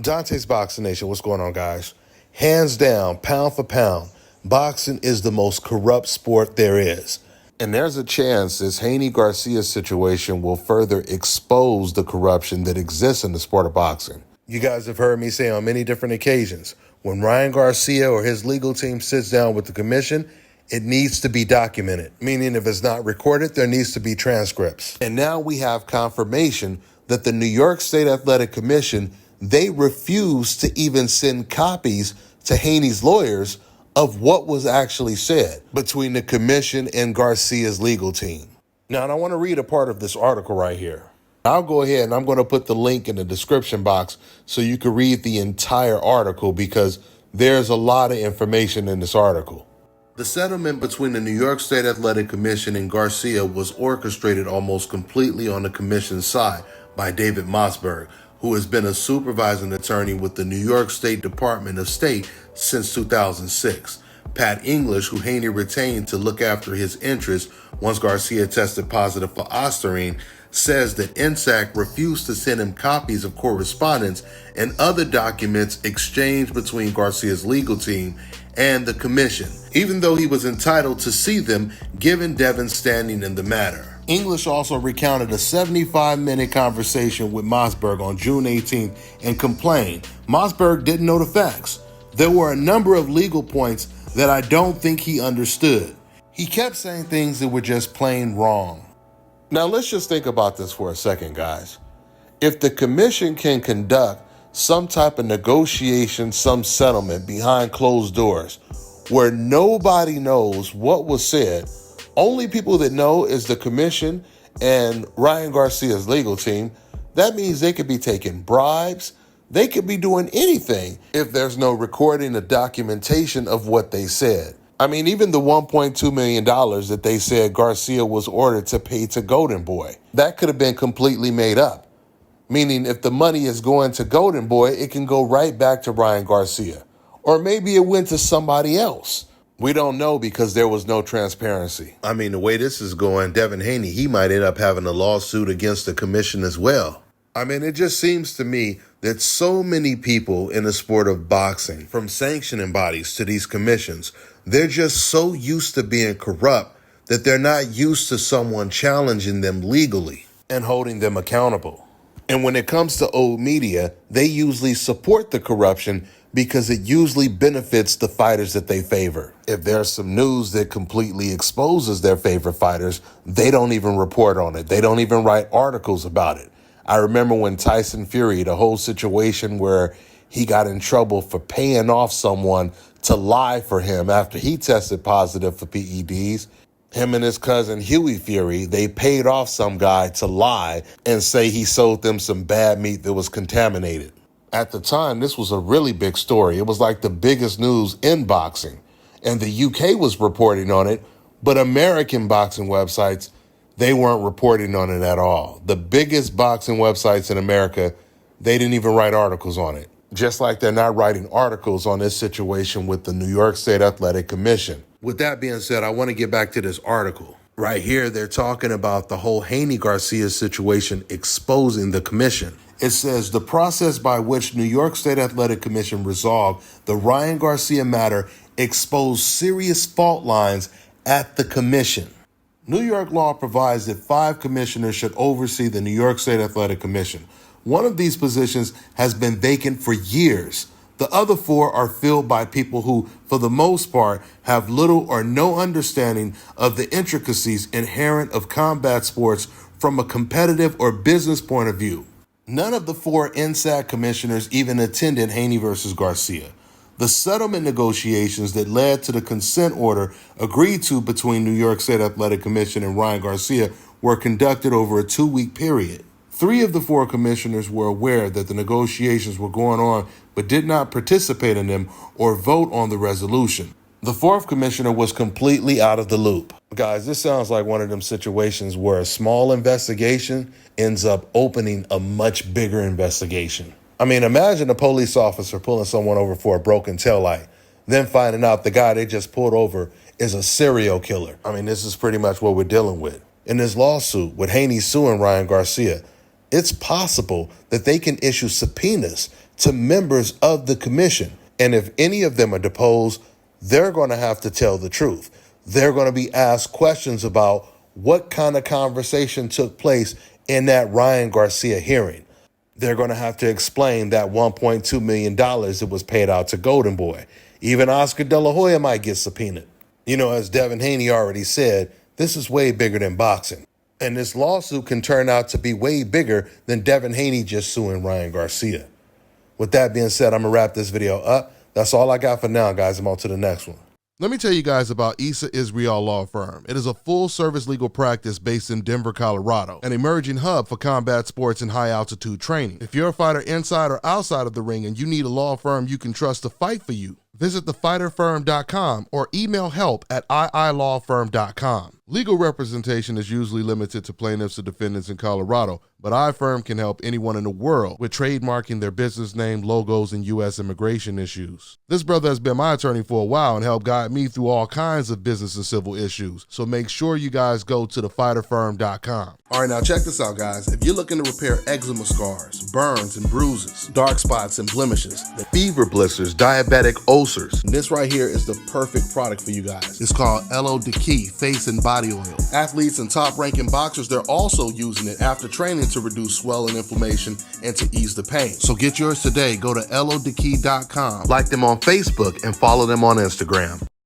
Dontaesboxingnation, what's going on, guys? Hands down, pound for pound, boxing is the most corrupt sport there is. And there's a chance this Ryan Garcia situation will further expose the corruption that exists in the sport of boxing. You guys have heard me say on many different occasions, when Ryan Garcia or his legal team sits down with the commission, it needs to be documented, meaning if it's not recorded, there needs to be transcripts. And now we have confirmation that the New York State Athletic Commission, they refused to even send copies to Haney's lawyers of what was actually said between the commission and Garcia's legal team. Now, and I want to read a part of this article right here. I'll go ahead and I'm going to put the link in the description box so you can read the entire article because there's a lot of information in this article. The settlement between the New York State Athletic Commission and Garcia was orchestrated almost completely on the commission's side by David Mossberg, who has been a supervising attorney with the New York State Department of State since 2006. Pat English, who Haney retained to look after his interests once Garcia tested positive for ostarine, says that NYSAC refused to send him copies of correspondence and other documents exchanged between Garcia's legal team and the commission, even though he was entitled to see them given Devin's standing in the matter. English also recounted a 75-minute conversation with Mossberg on June 18th and complained Mossberg didn't know the facts. There were a number of legal points that I don't think he understood. He kept saying things that were just plain wrong. Now let's just think about this for a second, guys. If the commission can conduct some type of negotiation, some settlement behind closed doors where nobody knows what was said, only people that know is the commission and Ryan Garcia's legal team, that means they could be taking bribes. They could be doing anything if there's no recording or documentation of what they said. I mean, even the $1.2 million that they said Garcia was ordered to pay to Golden Boy, that could have been completely made up. Meaning if the money is going to Golden Boy, it can go right back to Ryan Garcia. Or maybe it went to somebody else. We don't know because there was no transparency. I mean, the way this is going, Devin Haney, he might end up having a lawsuit against the commission as well. I mean, it just seems to me that so many people in the sport of boxing, from sanctioning bodies to these commissions, they're just so used to being corrupt that they're not used to someone challenging them legally and holding them accountable. And when it comes to old media, they usually support the corruption because it usually benefits the fighters that they favor. If there's some news that completely exposes their favorite fighters, they don't even report on it. They don't even write articles about it. I remember when Tyson Fury, the whole situation where he got in trouble for paying off someone to lie for him after he tested positive for PEDs. Him and his cousin Huey Fury, they paid off some guy to lie and say he sold them some bad meat that was contaminated. At the time, this was a really big story. It was like the biggest news in boxing. And the UK was reporting on it, but American boxing websites, they weren't reporting on it at all. The biggest boxing websites in America, they didn't even write articles on it. Just like they're not writing articles on this situation with the New York State Athletic Commission. With that being said, I want to get back to this article. Right here, they're talking about the whole Ryan Garcia situation exposing the commission. It says the process by which New York State Athletic Commission resolved the Ryan Garcia matter exposed serious fault lines at the commission. New York law provides that 5 commissioners should oversee the New York State Athletic Commission. One of these positions has been vacant for years. The other 4 are filled by people who, for the most part, have little or no understanding of the intricacies inherent of combat sports from a competitive or business point of view. None of the 4 NYSAC commissioners even attended Haney versus Garcia. The settlement negotiations that led to the consent order agreed to between New York State Athletic Commission and Ryan Garcia were conducted over a 2-week period. 3 of the 4 commissioners were aware that the negotiations were going on but did not participate in them or vote on the resolution. The 4th commissioner was completely out of the loop. Guys, this sounds like one of them situations where a small investigation ends up opening a much bigger investigation. I mean, imagine a police officer pulling someone over for a broken taillight, then finding out the guy they just pulled over is a serial killer. I mean, this is pretty much what we're dealing with. In this lawsuit with Haney suing Ryan Garcia, it's possible that they can issue subpoenas to members of the commission. And if any of them are deposed, they're going to have to tell the truth. They're going to be asked questions about what kind of conversation took place in that Ryan Garcia hearing. They're going to have to explain that $1.2 million that was paid out to Golden Boy. Even Oscar De La Hoya might get subpoenaed. You know, as Devin Haney already said, this is way bigger than boxing. And this lawsuit can turn out to be way bigger than Devin Haney just suing Ryan Garcia. With that being said, I'm going to wrap this video up. That's all I got for now, guys. I'm on to the next one. Let me tell you guys about Issa Israel Law Firm. It is a full-service legal practice based in Denver, Colorado, an emerging hub for combat sports and high-altitude training. If you're a fighter inside or outside of the ring and you need a law firm you can trust to fight for you, visit thefighterfirm.com or email help@iilawfirm.com. Legal representation is usually limited to plaintiffs or defendants in Colorado, but iFirm can help anyone in the world with trademarking their business name, logos, and U.S. immigration issues. This brother has been my attorney for a while and helped guide me through all kinds of business and civil issues, so make sure you guys go to thefighterfirm.com. All right, now check this out, guys. If you're looking to repair eczema scars, burns and bruises, dark spots and blemishes, fever blisters, diabetic ulcers, this right here is the perfect product for you guys. It's called LO Decay Face and Body Oil. Athletes and top-ranking boxers, they're also using it after training to reduce swelling, inflammation, and to ease the pain. So get yours today. Go to lodecay.com, like them on Facebook, and follow them on Instagram.